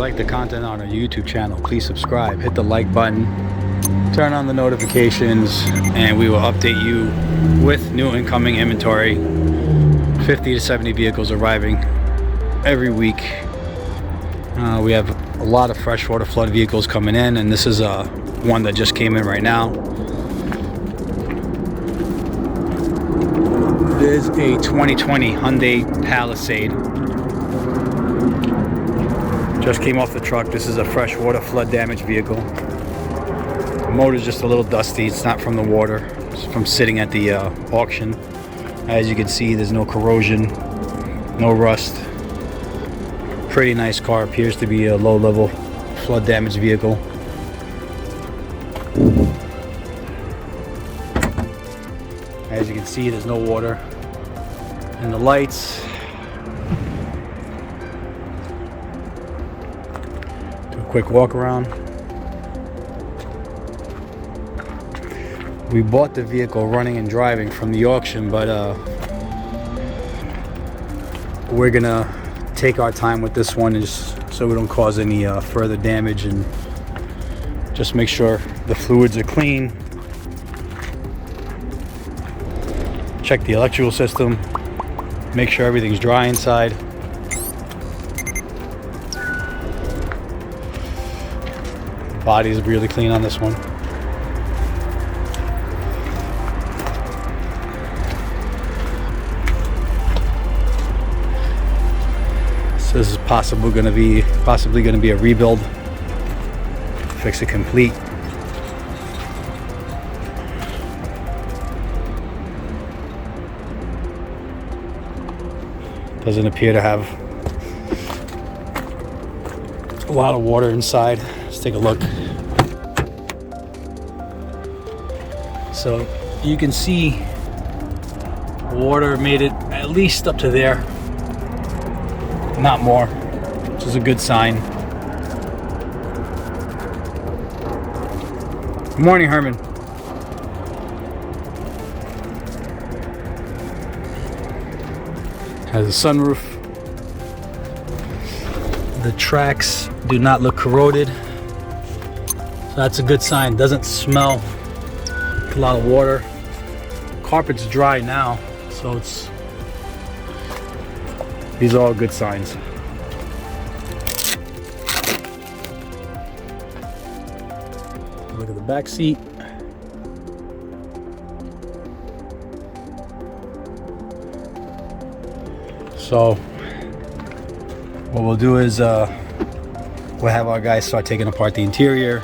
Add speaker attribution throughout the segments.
Speaker 1: like the content on our YouTube channel, please subscribe, hit the like button, turn on the notifications, and we will update you with new incoming inventory. 50 to 70 vehicles arriving every week. We have a lot of freshwater flood vehicles coming in, and this is one that just came in right now. It is a 2020 Hyundai Palisade. Just came off the truck. This is a freshwater flood damaged vehicle. The motor's just a little dusty. It's not from the water. It's from sitting at the auction. As you can see, there's no corrosion, no rust. Pretty nice car. Appears to be a low-level flood damaged vehicle. As you can see, there's no water in the lights. Do a quick walk around. We bought the vehicle running and driving from the auction, but we're gonna take our time with this one just so we don't cause any further damage, and just make sure the fluids are clean. Check the electrical system, make sure everything's dry inside. The body is really clean on this one. So this is possibly going to be a rebuild. Fix it complete. Doesn't appear to have a lot of water inside. Let's take a look. So you can see water made it at least up to there, not more, which is a good sign. Good morning, Herman. Has a sunroof. The tracks do not look corroded, so that's a good sign. Doesn't smell. A lot of water. Carpet's dry now, so these are all good signs. Look at the back seat. So what we'll do is we'll have our guys start taking apart the interior,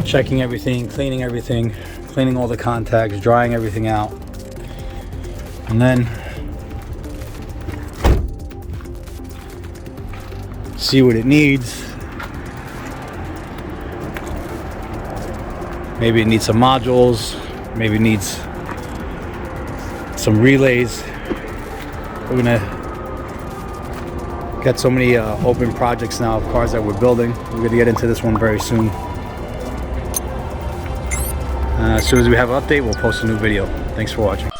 Speaker 1: checking everything, cleaning all the contacts, drying everything out, and then see what it needs. Maybe it needs some modules, maybe it needs some relays. We're gonna get so many open projects now of cars that we're building. We're gonna get into this one very soon. As soon as we have an update, we'll post a new video. Thanks for watching.